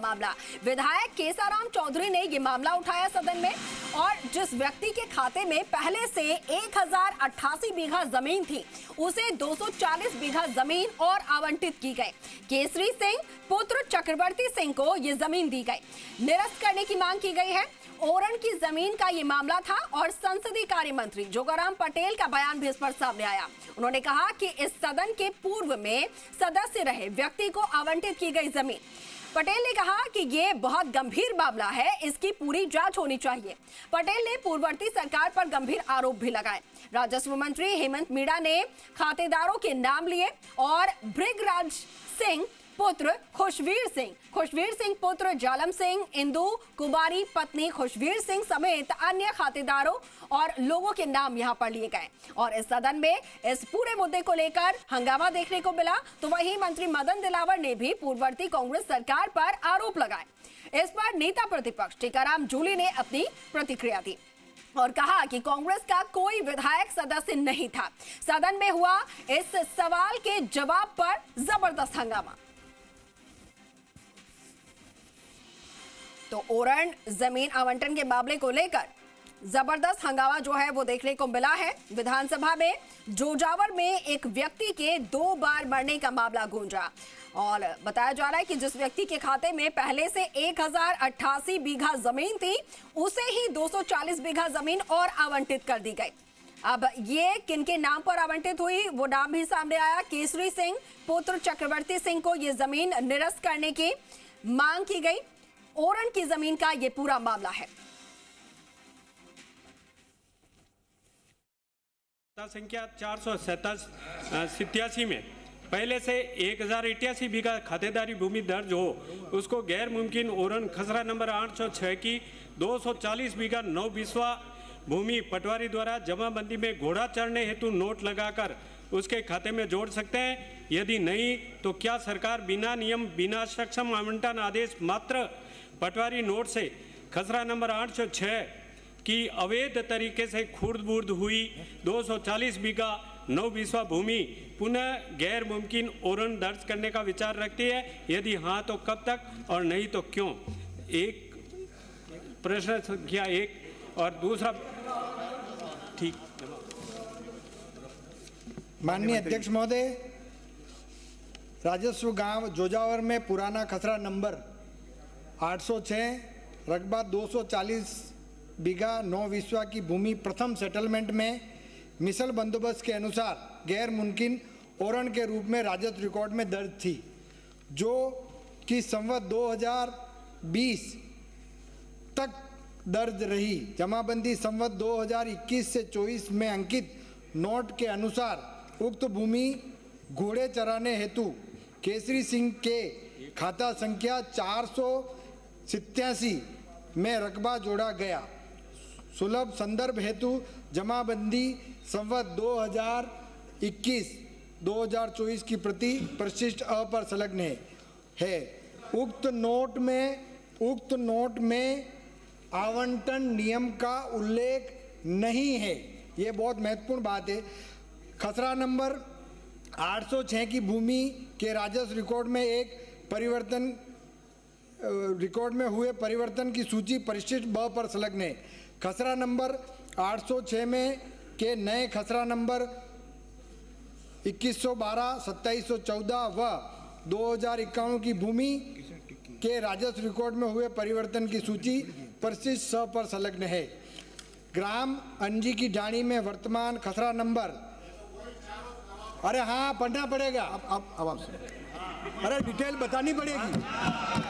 मामला। विधायक केसाराम चौधरी ने ये मामला उठाया सदन में और जिस व्यक्ति के खाते में पहले से 1088 बीघा जमीन थी उसे 240 बीघा जमीन और आवंटित की गई। केसरी सिंह पुत्र चक्रवर्ती सिंह को ये जमीन दी गई। निरस्त करने की मांग की गई है। ओरण की जमीन का ये मामला था और संसदीय कार्य मंत्री जोगाराम पटेल का बयान भी इस पर सामने आया। उन्होंने कहा कि इस सदन के पूर्व में सदस्य रहे व्यक्ति को आवंटित की गई जमीन। पटेल ने कहा कि ये बहुत गंभीर मामला है, इसकी पूरी जांच होनी चाहिए। पटेल ने पूर्ववर्ती सरकार पर गंभीर आरोप भी लगाए। राजस्व मंत्री हेमंत मीणा ने खातेदारों के नाम लिए और भृगराज सिंह पुत्र खुशवीर सिंह पुत्र जालम सिंह, इंदु कुमारी पत्नी खुशवीर सिंह समेत अन्य खातेदारों और लोगों के नाम यहां पर लिए गए। और इस सदन में इस पूरे मुद्दे को लेकर हंगामा देखने को मिला। तो वहीं मंत्री मदन दिलावर ने भी पूर्ववर्ती कांग्रेस सरकार पर आरोप लगाए। इस पर नेता प्रतिपक्ष टीकाराम जूली ने अपनी प्रतिक्रिया दी और कहा कि कांग्रेस का कोई विधायक सदस्य नहीं था। सदन में हुआ इस सवाल के जवाब पर जबरदस्त हंगामा। तो ओरण जमीन आवंटन के मामले को लेकर जबरदस्त हंगामा जो है वो देखने को मिला है। विधानसभा में जोजावर में एक व्यक्ति के 2 बार मरने का मामला गूंजा और बताया जा रहा है कि जिस व्यक्ति के खाते में पहले से 1088 बीघा जमीन थी उसे ही 240 बीघा जमीन और आवंटित कर दी गई। अब ये किनके नाम पर आवंटित हुई वो नाम भी सामने आया। केसरी सिंह पुत्र चक्रवर्ती सिंह को ये जमीन निरस्त करने की मांग की गई। ओरण की जमीन का ये पूरा मामला है। संख्या 487 में पहले से 1088 बीघा खातेदारी भूमि दर्ज हो उसको गैर मुमकिन ओरण खसरा नंबर 806 की 240 बीघा 9 बिस्वा भूमि पटवारी द्वारा जमाबंदी में घोड़ा चढ़ने हेतु नोट लगाकर उसके खाते में जोड़ सकते हैं। यदि नहीं तो क्या सरकार बिना नियम बिना सक्षम आवंटन आदेश मात्र पटवारी नोट से खसरा नंबर 806 की अवैध तरीके से खुर्द-बुर्द हुई 240 बीघा 9 बिस्वा भूमि पुनः गैर मुमकिन ओरण दर्ज करने का विचार रखती है? यदि हाँ तो कब तक और नहीं तो क्यों? एक प्रश्न संख्या 1 और दूसरा ठीक। माननीय अध्यक्ष महोदय, राजस्व गांव जोजावर में पुराना खसरा नंबर 806 रकबा 240 बीघा 9 बिस्वा की भूमि प्रथम सेटलमेंट में मिसल बंदोबस्त के अनुसार गैर मुमकिन ओरण के रूप में राजस्व रिकॉर्ड में दर्ज थी, जो कि संवत 2020 तक दर्ज रही। जमाबंदी संवत 2021 से 24 में अंकित नोट के अनुसार उक्त भूमि घोड़े चराने हेतु केसरी सिंह के खाता संख्या 487 में रकबा जोड़ा गया। सुलभ संदर्भ हेतु जमाबंदी संवत 2021-2024 की प्रति परिशिष्ट अ पर संलग्न है। उक्त नोट में आवंटन नियम का उल्लेख नहीं है। ये बहुत महत्वपूर्ण बात है। खसरा नंबर 806 की भूमि के राजस्व रिकॉर्ड में हुए परिवर्तन की सूची परिशिष्ट ब पर संलग्न है। खसरा नंबर 806 में के नए खसरा नंबर 2112, 2714 व 2051 की भूमि के राजस्व रिकॉर्ड में हुए परिवर्तन की सूची परिशिष्ट स पर संलग्न है। ग्राम अंजी की ढाणी में वर्तमान खसरा नंबर, अरे हाँ पढ़ना पड़ेगा। अब आप अरे डिटेल बतानी पड़ेगी।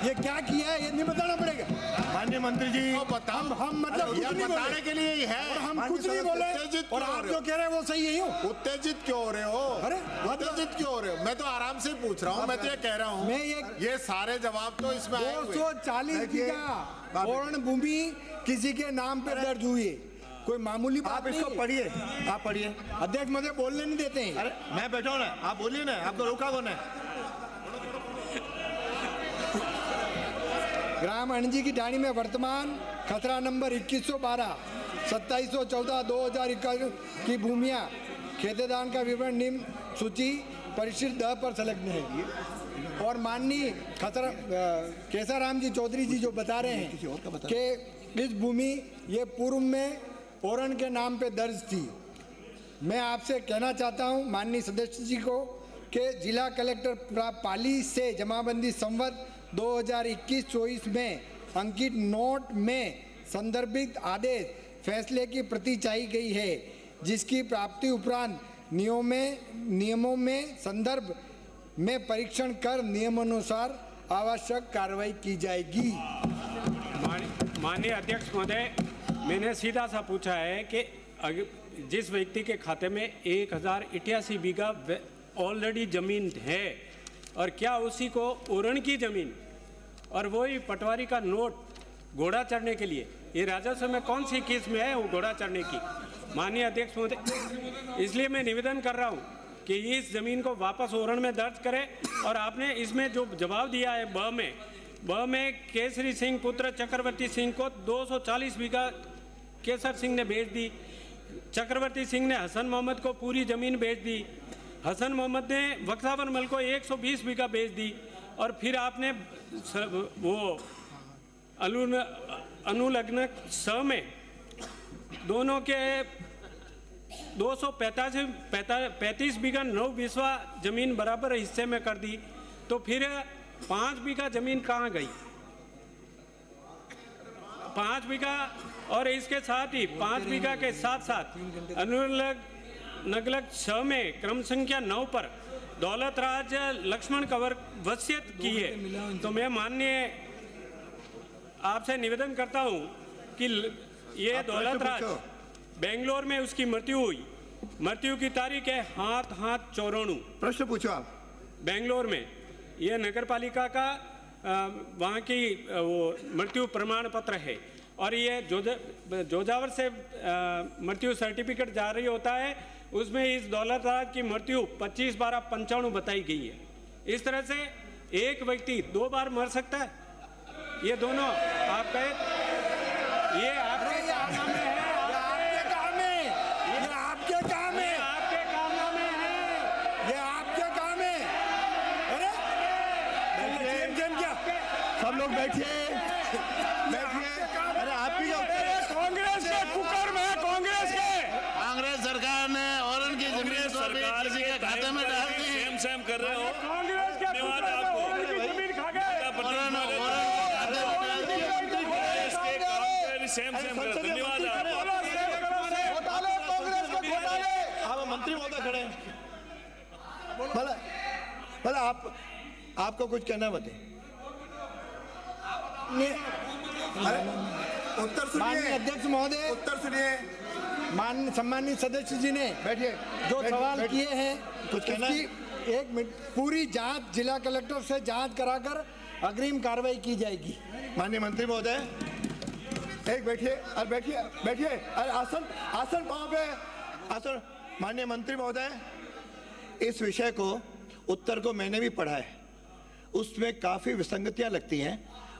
ये क्या किया है ये नहीं बताना पड़ेगा। माननीय मंत्री जी हम मतलब कुछ नहीं बताने के लिए ही है। और हम कुछ नहीं बोले और आप जो कह रहे हैं वो सही है। उत्तेजित क्यों हो रहे हो? अरे उत्तेजित क्यों हो रहे हो? मैं तो आराम से पूछ रहा हूँ। मैं तो ये कह रहा हूँ ये सारे जवाब तो इसमें 240 बीघा ओरण भूमि किसी के नाम पे दर्ज हुई है। कोई मामूली बात। आप इसको पढ़िए, आप पढ़िए। अध्यक्ष मुझे बोलने नहीं देते हैं। अरे मैं बैठा हूँ ना, आप बोलिए ना, आपको रोका कौन है? ग्राम अणजी की ढाणी में वर्तमान खसरा नंबर 2112, 2714, 2021 की भूमियां खेतेदान का विवरण निम्न सूची परिशिष्ट द पर संलग्न है। और माननीय केसाराम जी चौधरी जी जो बता रहे हैं कि इस भूमि ये पूर्व में ओरन के नाम पे दर्ज थी। मैं आपसे कहना चाहता हूं माननीय सदस्य जी को कि जिला कलेक्टर पाली से जमाबंदी संवत 2021-24 में अंकित नोट में संदर्भित आदेश फैसले की प्रति चाहिए गई है, जिसकी प्राप्ति उपरांत नियमों में संदर्भ में परीक्षण कर नियमानुसार आवश्यक कार्रवाई की जाएगी। माननीय अध्यक्ष महोदय, मैंने सीधा सा पूछा है कि जिस व्यक्ति के खाते में 1088 बीघा ऑलरेडी जमीन है और क्या उसी को ओरण की जमीन और वही पटवारी का नोट घोड़ा चढ़ने के लिए, ये राजस्व में कौन सी केस में है वो घोड़ा चढ़ने की? माननीय अध्यक्ष महोदय, इसलिए मैं निवेदन कर रहा हूँ कि इस जमीन को वापस ओरण में दर्ज करें। और आपने इसमें जो जवाब दिया है ब में केसरी सिंह पुत्र चक्रवर्ती सिंह को 240 बीघा केसर सिंह ने बेच दी, चक्रवर्ती सिंह ने हसन मोहम्मद को पूरी जमीन बेच दी, हसन मोहम्मद ने बख्तावर मल को 120 बीघा बेच दी, और फिर आपने वो अनुलग्न स में दोनों के 235 बीघा 9/20 जमीन बराबर हिस्से में कर दी। तो फिर 5 बीघा जमीन कहाँ गई? 5 बीघा और इसके साथ ही 5 बीघा के साथ साथ अनुलग्न स में क्रम संख्या 9 पर दौलत राज लक्ष्मण कंवर वसीयत की है। तो मैं माननीय आपसे निवेदन करता हूं कि ये दौलत राज बेंगलोर में उसकी मृत्यु हुई, मृत्यु की तारीख है 7/7/94। प्रश्न पूछो आप। बेंगलोर में ये नगर पालिका का वहाँ की वो मृत्यु प्रमाण पत्र है, और ये जोजावर से मृत्यु सर्टिफिकेट जारी होता है, उसमें इस दौलत राज की मृत्यु 25/12/95 बताई गई है। इस तरह से एक व्यक्ति 2 बार मर सकता है? ये दोनों आप कहे ये आपके कारनामे हैं, आपके काम है, ये आपके काम है, आपके कारनामे हैं, ये आपके काम है। अरे क्या सब लोग बैठिए, अरे आप भी कांग्रेस के कुकर में, कांग्रेस सरकार ने औरन की जमीन सरकार के खाते में डाल दी। सेम कर रहे हो। कांग्रेस के धन्यवाद आपको। जमीन खा गए। सेम कर, धन्यवाद आपको। आप मंत्री महोदय खड़े हैं, भला आपको कुछ कहना बताइए। उत्तर सुनिए। माननीय अध्यक्ष महोदय, उत्तर सुनिए। सम्मानित सदस्य जी ने बैठिए, जो सवाल किए हैं कुछ कहना है? एक मिनट, पूरी जांच जिला कलेक्टर से जांच कराकर अग्रिम कार्रवाई की जाएगी। माननीय मंत्री महोदय, एक बैठिए, अरे बैठिए, अरे आसन पाओ पे आसन। माननीय मंत्री महोदय, इस विषय को उत्तर को मैंने भी पढ़ा है, उसमें काफी विसंगतियां लगती हैं।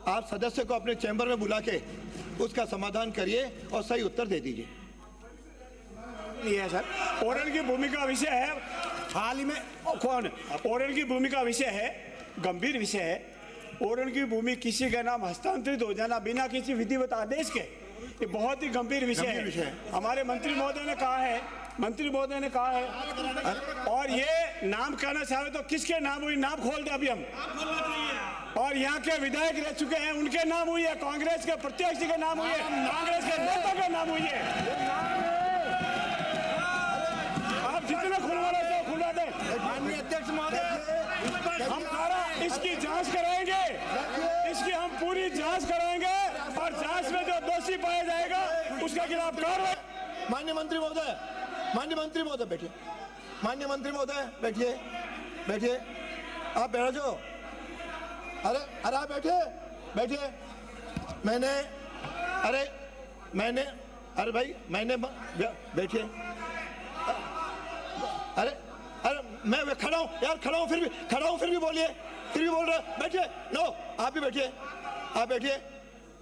आप सदस्य को अपने चैम्बर में बुला के उसका समाधान करिए और सही उत्तर दे दीजिए। नहीं है सर, ओरन की भूमिका विषय है, हाल ही में कौन ओरन की भूमिका विषय है, गंभीर विषय है। ओरन की भूमि किसी के नाम हस्तांतरित हो जाना बिना किसी विधिवत आदेश के, ये बहुत ही गंभीर विषय है। हमारे मंत्री महोदय ने कहा है, और ये नाम कहना चाहे तो किसके नाम हुई, नाम खोल दे अभी हम। और यहाँ के विधायक रह चुके हैं, उनके नाम हुई है, कांग्रेस के प्रत्याशी के नाम हुई है, कांग्रेस के नेता के नाम हुई है। आप जितने खुलवा रहे थे खुलवा दे। माननीय अध्यक्ष महोदय, हम सारा इसकी जांच कराएंगे, इसकी हम पूरी जांच कराएंगे, और जांच में जो दोषी पाया जाएगा उसके खिलाफ कार्रवाई। माननीय मंत्री महोदय बैठिए, माननीय मंत्री महोदय बैठिए, आप बैठ जाओ। अरे आप बैठिए। अरे भाई मैंने बैठिए। अरे मैं खड़ा हूँ यार, फिर भी बोलिए, फिर भी बोल रहे, बैठिए। नो, आप भी बैठिए।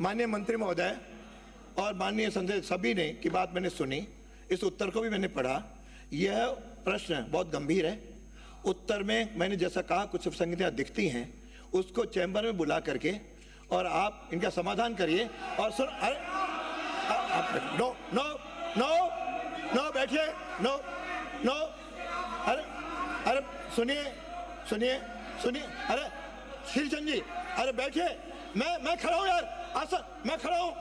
माननीय मंत्री महोदय और माननीय संसद सभी ने की बात मैंने सुनी, इस उत्तर को भी मैंने पढ़ा। यह प्रश्न बहुत गंभीर है। उत्तर में मैंने जैसा कहा कुछ विसंगतियां दिखती हैं, उसको चैम्बर में बुला करके और आप इनका समाधान करिए। और सुन, अरे नो नो नो नो, बैठिए, नो नो, अरे अरे सुनिए सुनिए सुनिए, अरे श्रीचंद जी, अरे बैठिए, मैं खड़ा हूँ यार, आसन, मैं खड़ा हूँ।